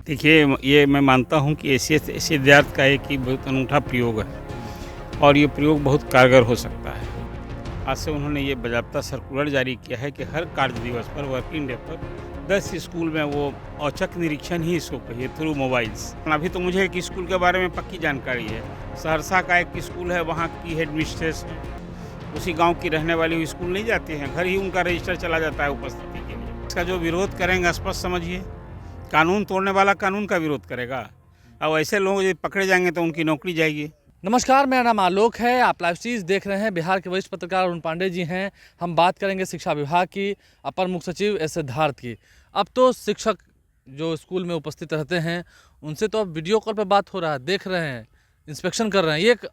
देखिए, ये मैं मानता हूँ कि एसीएस सिद्धार्थ का एक ही बहुत अनूठा प्रयोग है और ये प्रयोग बहुत कारगर हो सकता है। आज से उन्होंने ये बाज़ाब्ता सर्कुलर जारी किया है कि हर कार्य दिवस पर, वर्किंग डे पर 10 स्कूल में वो औचक निरीक्षण ही इसको कहिए थ्रू मोबाइल्स। अभी तो मुझे एक स्कूल के बारे में पक्की जानकारी है। सहरसा का एक स्कूल है, वहाँ की हेड मिस्ट्रेस है। उसी गाँव की रहने वाली वो स्कूल नहीं जाती हैं, घर ही उनका रजिस्टर चला जाता है उपस्थिति के लिए। इसका जो विरोध करेंगे स्पष्ट समझिए, कानून तोड़ने वाला कानून का विरोध करेगा और ऐसे लोग यदि पकड़े जाएंगे तो उनकी नौकरी जाएगी। नमस्कार, मेरा नाम आलोक है। आप लाइव सीरीज देख रहे हैं। बिहार के वरिष्ठ पत्रकार अरुण पांडे जी हैं। हम बात करेंगे शिक्षा विभाग की, अपर मुख्य सचिव एस सिद्धार्थ की। अब तो शिक्षक जो स्कूल में उपस्थित रहते हैं उनसे तो अब वीडियो कॉल पर बात हो रहा है, देख रहे हैं, इंस्पेक्शन कर रहे हैं। ये एक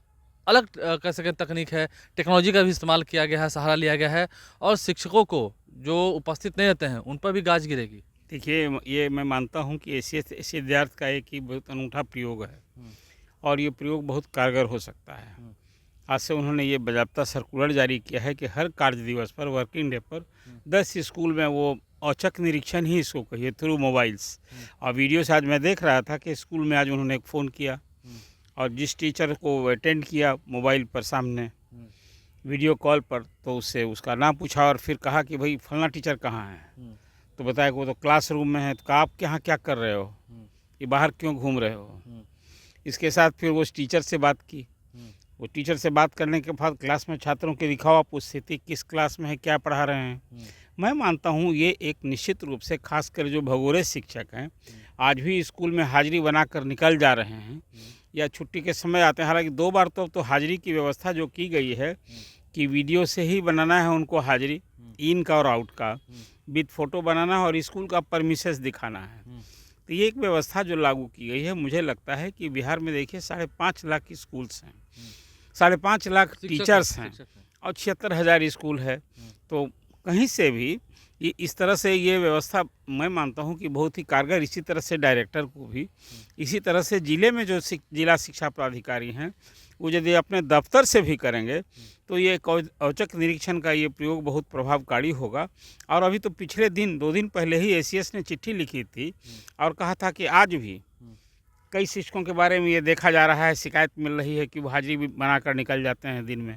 अलग कह सकें तकनीक है। टेक्नोलॉजी का भी इस्तेमाल किया गया है, सहारा लिया गया है और शिक्षकों को जो उपस्थित नहीं रहते हैं उन पर भी गाज गिरेगी। देखिए, ये मैं मानता हूँ कि एसीएस सिद्धार्थ का एक ही बहुत अनूठा प्रयोग है और ये प्रयोग बहुत कारगर हो सकता है। आज से उन्होंने ये बाज़ाब्ता सर्कुलर जारी किया है कि हर कार्य दिवस पर, वर्किंग डे पर 10 स्कूल में वो औचक निरीक्षण ही इसको कहिए थ्रू मोबाइल्स। और वीडियो से आज मैं देख रहा था कि स्कूल में आज उन्होंने एक फ़ोन किया और जिस टीचर को अटेंड किया मोबाइल पर सामने वीडियो कॉल पर, तो उससे उसका नाम पूछा और फिर कहा कि भाई फलना टीचर कहाँ है। तो बताया कि वो तो क्लासरूम में है। तो कहा, आप यहाँ क्या कर रहे हो, ये बाहर क्यों घूम रहे हो। इसके साथ फिर वो टीचर से बात की। वो टीचर से बात करने के बाद क्लास में छात्रों के दिखाओ आप स्थिति, किस क्लास में है, क्या पढ़ा रहे हैं। मैं मानता हूँ ये एक निश्चित रूप से खासकर जो भगोड़े शिक्षक हैं आज भी स्कूल में हाजिरी बनाकर निकल जा रहे हैं या छुट्टी के समय आते हैं। हालांकि 2 बार तो हाजिरी की व्यवस्था जो की गई है कि वीडियो से ही बनाना है उनको हाजिरी, इन का और आउट का, विथ फ़ोटो बनाना है और स्कूल का परमिशंस दिखाना है। तो ये एक व्यवस्था जो लागू की गई है, मुझे लगता है कि बिहार में देखिए 5.5 लाख की स्कूल्स हैं, 5.5 लाख टीचर्स हैं और 76,000 स्कूल है। तो कहीं से भी ये इस तरह से ये व्यवस्था मैं मानता हूँ कि बहुत ही कारगर। इसी तरह से डायरेक्टर को भी, इसी तरह से ज़िले में जो जिला शिक्षा पदाधिकारी हैं वो यदि अपने दफ्तर से भी करेंगे तो ये औचक निरीक्षण का ये प्रयोग बहुत प्रभावकारी होगा। और अभी तो पिछले दिन 2 दिन पहले ही एसीएस ने चिट्ठी लिखी थी और कहा था कि आज भी कई शिक्षकों के बारे में ये देखा जा रहा है, शिकायत मिल रही है कि वो हाजिरी भी बनाकर निकल जाते हैं दिन में।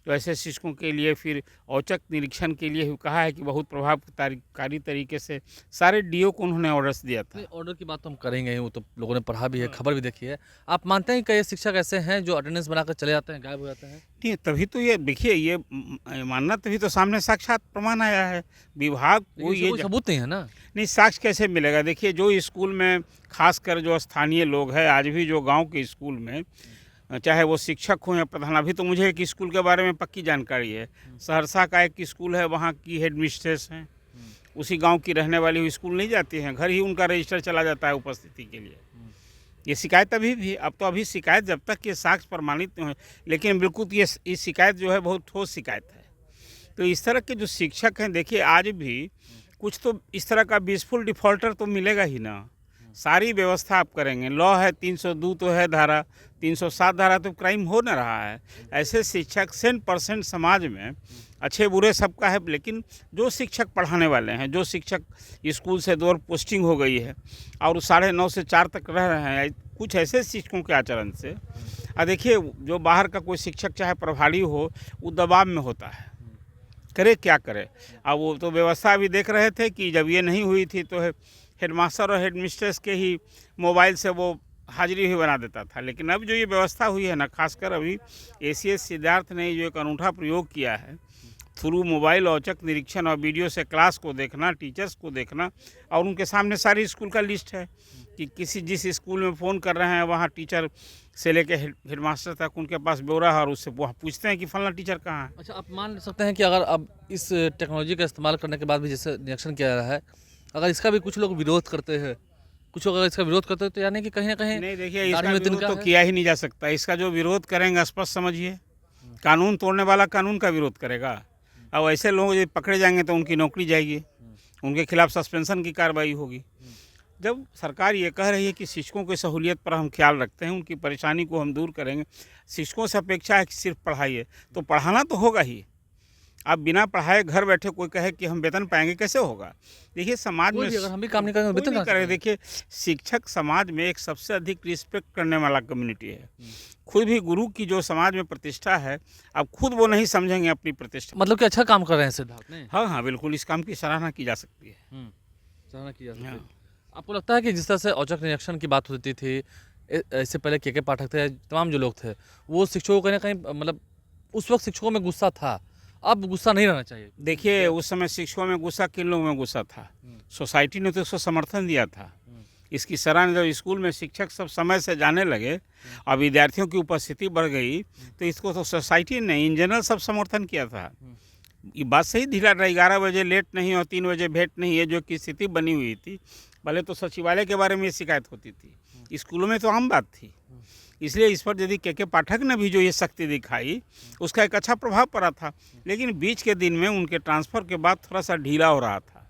तो ऐसे शिक्षकों के लिए फिर औचक निरीक्षण के लिए कहा है कि बहुत प्रभावकारी तरीके से सारे डीओ को उन्होंने ऑर्डर्स दिया था। ऑर्डर की बात तो हम करेंगे ही, वो तो लोगों ने पढ़ा भी है, खबर भी देखी है। आप मानते हैं कई शिक्षक ऐसे हैं जो अटेंडेंस बनाकर चले जाते हैं, गायब हो जाते हैं? नहीं, तभी तो ये देखिए, ये मानना तभी तो सामने साक्षात प्रमाण आया है। विभाग को ये सबूत नहीं है ना। नहीं, साक्ष्य कैसे मिलेगा। देखिए, जो स्कूल में खासकर जो स्थानीय लोग हैं, आज भी जो गांव के स्कूल में, चाहे वो शिक्षक हों या प्रधान, अभी तो मुझे एक स्कूल के बारे में पक्की जानकारी है। सहरसा का एक स्कूल है, वहाँ की हेड मिस्ट्रेस हैं। उसी गांव की रहने वाली वो स्कूल नहीं जाती हैं, घर ही उनका रजिस्टर चला जाता है उपस्थिति के लिए। ये शिकायत अभी भी, अब तो अभी शिकायत जब तक ये साक्ष्य प्रमाणित नहीं हो, लेकिन बिल्कुल ये शिकायत जो है बहुत ठोस शिकायत है। तो इस तरह के जो शिक्षक हैं, देखिए आज भी कुछ तो इस तरह का बेसफुल डिफ़ॉल्टर तो मिलेगा ही ना। सारी व्यवस्था आप करेंगे, लॉ है, 302 तो है धारा, 307 धारा, तो क्राइम हो ना रहा है। ऐसे शिक्षक 100% समाज में अच्छे बुरे सबका है, लेकिन जो शिक्षक पढ़ाने वाले हैं, जो शिक्षक स्कूल से 2 पोस्टिंग हो गई है और 9:30 से 4 तक रह रहे हैं, कुछ ऐसे शिक्षकों के आचरण से देखिए, जो बाहर का कोई शिक्षक चाहे प्रभारी हो, वो दबाव में होता है, करे क्या करे। अब वो तो व्यवस्था अभी देख रहे थे कि जब ये नहीं हुई थी तो हेडमास्टर और हेडमिस्ट्रेस के ही मोबाइल से वो हाजिरी भी बना देता था। लेकिन अब जो ये व्यवस्था हुई है ना, खासकर अभी एसीएस सिद्धार्थ ने जो एक अनूठा प्रयोग किया है थ्रू मोबाइल औचक निरीक्षण और वीडियो से क्लास को देखना, टीचर्स को देखना, और उनके सामने सारी स्कूल का लिस्ट है कि जिस स्कूल में फ़ोन कर रहे हैं वहाँ टीचर से लेके हेडमास्टर तक उनके पास ब्यौरा है और उससे वहाँ पूछते हैं कि फलना टीचर कहाँ है। अच्छा, आप मान सकते हैं कि अगर अब इस टेक्नोलॉजी का इस्तेमाल करने के बाद भी जैसे निरीक्षण किया जा रहा है, अगर इसका भी कुछ लोग विरोध करते हैं, कुछ लोग अगर इसका विरोध करते हैं, तो यानी कि कहीं ना कहीं नहीं, देखिए, इसका विरोध तो किया ही नहीं जा सकता। इसका जो विरोध करेंगे स्पष्ट समझिए, कानून तोड़ने वाला कानून का विरोध करेगा और ऐसे लोग यदि पकड़े जाएंगे तो उनकी नौकरी जाएगी, उनके खिलाफ सस्पेंशन की कार्रवाई होगी। जब सरकार ये कह रही है कि शिक्षकों की सहूलियत पर हम ख्याल रखते हैं, उनकी परेशानी को हम दूर करेंगे, शिक्षकों से अपेक्षा है कि सिर्फ पढ़ाइए, तो पढ़ाना तो होगा ही। आप बिना पढ़ाए घर बैठे कोई कहे कि हम वेतन पाएंगे, कैसे होगा? देखिए समाज कोई में भी अगर हम भी काम नहीं करेंगे तो कोई वेतन नहीं कहाँ से करे। पाएंगे? देखिए शिक्षक समाज में एक सबसे अधिक रिस्पेक्ट करने वाला कम्युनिटी है। खुद भी गुरु की जो समाज में प्रतिष्ठा है, अब खुद वो नहीं समझेंगे अपनी प्रतिष्ठा। मतलब कि अच्छा काम कर रहे हैं सिद्धार्थ ने। हाँ हाँ, बिल्कुल इस काम की सराहना की जा सकती है। सराहना की जा सकती है। हाँ। आपको लगता है कि जिस तरह से औचक निरीक्षण की बात होती थी, इससे पहले के पाठक थे, तमाम जो लोग थे, वो शिक्षकों को कहीं ना कहीं मतलब उस वक्त शिक्षकों में गुस्सा था, अब गुस्सा नहीं रहना चाहिए। देखिए उस समय शिक्षकों में गुस्सा, किन लोगों में गुस्सा था? सोसाइटी ने तो इसको समर्थन दिया था। इसकी सराहना जब स्कूल में शिक्षक सब समय से जाने लगे और विद्यार्थियों की उपस्थिति बढ़ गई, तो इसको तो सोसाइटी ने इन जनरल सब समर्थन किया था। ये बात सही, ढीला 11 बजे लेट नहीं और 3 बजे भेंट नहीं, ये जो की स्थिति बनी हुई थी, पहले तो सचिवालय के बारे में ये शिकायत होती थी, स्कूलों में तो आम बात थी। इसलिए इस पर यदि के पाठक ने भी जो ये शक्ति दिखाई, उसका एक अच्छा प्रभाव पड़ा था। लेकिन बीच के दिन में उनके ट्रांसफ़र के बाद थोड़ा सा ढीला हो रहा था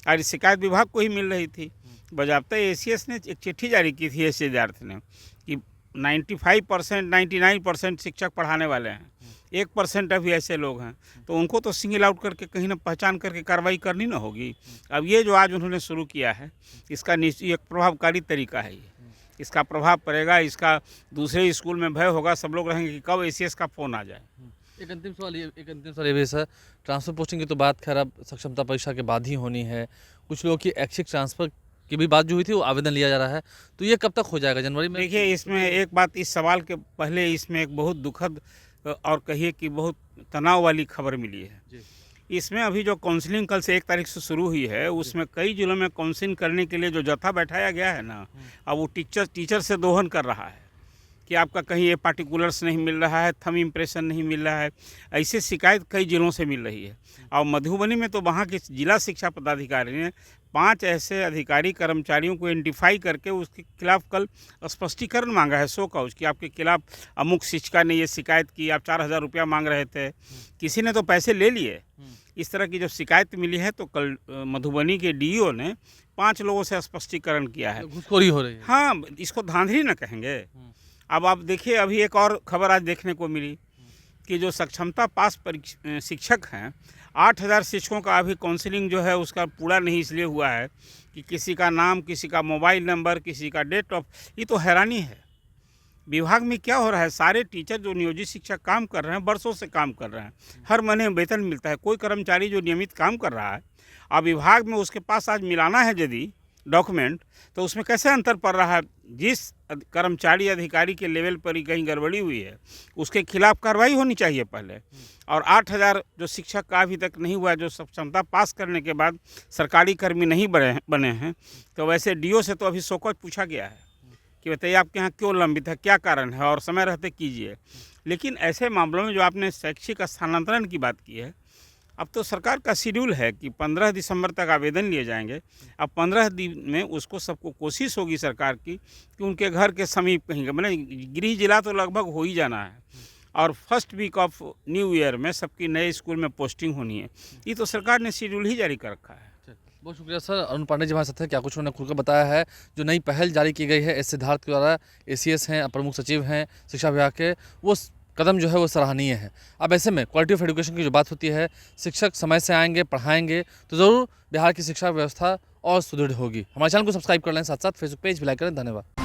और इस शिकायत विभाग को ही मिल रही थी। बजाबता एसीएस ने एक चिट्ठी जारी की थी ऐसे विद्यार्थी ने कि 95% 99% शिक्षक पढ़ाने वाले हैं, 1% अभी ऐसे लोग हैं, तो उनको तो सिंगल आउट करके कहीं ना पहचान करके कार्रवाई करनी ना होगी। अब ये जो आज उन्होंने शुरू किया है, इसका एक प्रभावकारी तरीका है। ये इसका प्रभाव पड़ेगा, इसका दूसरे स्कूल में भय होगा, सब लोग रहेंगे कि कब एसीएस का फ़ोन आ जाए। एक अंतिम सवाल ये भी है सर, ट्रांसफ़र पोस्टिंग की तो बात खैर अब सक्षमता परीक्षा के बाद ही होनी है। कुछ लोगों की ऐच्छिक ट्रांसफ़र की भी बात जो हुई थी, वो आवेदन लिया जा रहा है, तो ये कब तक हो जाएगा, जनवरी में? देखिए इसमें एक बात, इस सवाल के पहले इसमें एक बहुत दुखद और कहिए कि बहुत तनाव वाली खबर मिली है। जी। इसमें अभी जो काउंसलिंग कल से 1 तारीख से शुरू हुई है, उसमें कई जिलों में काउंसलिंग करने के लिए जो जत्था बैठाया गया है ना, अब वो टीचर से दोहन कर रहा है कि आपका कहीं ये पार्टिकुलर्स नहीं मिल रहा है, थंब इम्प्रेशन नहीं मिल रहा है। ऐसे शिकायत कई जिलों से मिल रही है। और मधुबनी में तो वहाँ के जिला शिक्षा पदाधिकारी ने 5 ऐसे अधिकारी कर्मचारियों को आइडेंटिफाई करके उसके खिलाफ कल स्पष्टीकरण मांगा है, शो कॉज, कि आपके खिलाफ अमुक शिक्षिका ने ये शिकायत की, आप 4000 रुपया मांग रहे थे, किसी ने तो पैसे ले लिए। इस तरह की जब शिकायत मिली है तो कल मधुबनी के डीईओ ने 5 लोगों से स्पष्टीकरण किया है। घूसखोरी हो रही है। हाँ, इसको धांधली न कहेंगे। अब आप देखिए, अभी एक और खबर आज देखने को मिली कि जो सक्षमता पास शिक्षक हैं, 8000 शिक्षकों का अभी काउंसलिंग जो है उसका पूरा नहीं इसलिए हुआ है कि किसी का नाम, किसी का मोबाइल नंबर, किसी का डेट ऑफ, ये तो हैरानी है। विभाग में क्या हो रहा है, सारे टीचर जो नियोजित शिक्षक काम कर रहे हैं, बरसों से काम कर रहे हैं, हर महीने वेतन मिलता है। कोई कर्मचारी जो नियमित काम कर रहा है, अब विभाग में उसके पास आज मिलाना है यदि डॉक्यूमेंट, तो उसमें कैसे अंतर पड़ रहा है? जिस कर्मचारी अधिकारी के लेवल पर ही कहीं गड़बड़ी हुई है, उसके खिलाफ कार्रवाई होनी चाहिए पहले। और 8000 जो शिक्षक का अभी तक नहीं हुआ, जो सक्षमता पास करने के बाद सरकारी कर्मी नहीं बने हैं, तो वैसे डीओ से तो अभी शोकत पूछा गया है कि बताइए आपके यहाँ क्यों लंबित है, क्या कारण है, और समय रहते कीजिए। लेकिन ऐसे मामलों में जो आपने शैक्षिक स्थानांतरण की बात की है, अब तो सरकार का शेड्यूल है कि 15 दिसंबर तक आवेदन लिए जाएंगे। अब 15 दिन में उसको सबको कोशिश होगी सरकार की कि उनके घर के समीप कहीं, मैंने गृह जिला तो लगभग हो ही जाना है, और first week of new year में सबकी नए स्कूल में पोस्टिंग होनी है। ये तो सरकार ने शेड्यूल ही जारी कर रखा है। बहुत शुक्रिया सर, अरुण पांडे जी हमारे साथ हैं। क्या कुछ उन्होंने खुलकर बताया है। जो नई पहल जारी की गई है एस सिद्धार्थ के द्वारा, एसीएस हैं, अपर मुख्य सचिव हैं शिक्षा विभाग के, वो कदम जो है वो सराहनीय है। अब ऐसे में क्वालिटी ऑफ एजुकेशन की जो बात होती है, शिक्षक समय से आएंगे, पढ़ाएंगे, तो ज़रूर बिहार की शिक्षा व्यवस्था और सुदृढ़ होगी। हमारे चैनल को सब्सक्राइब कर लें, साथ साथ फेसबुक पेज भी लाइक करें। धन्यवाद।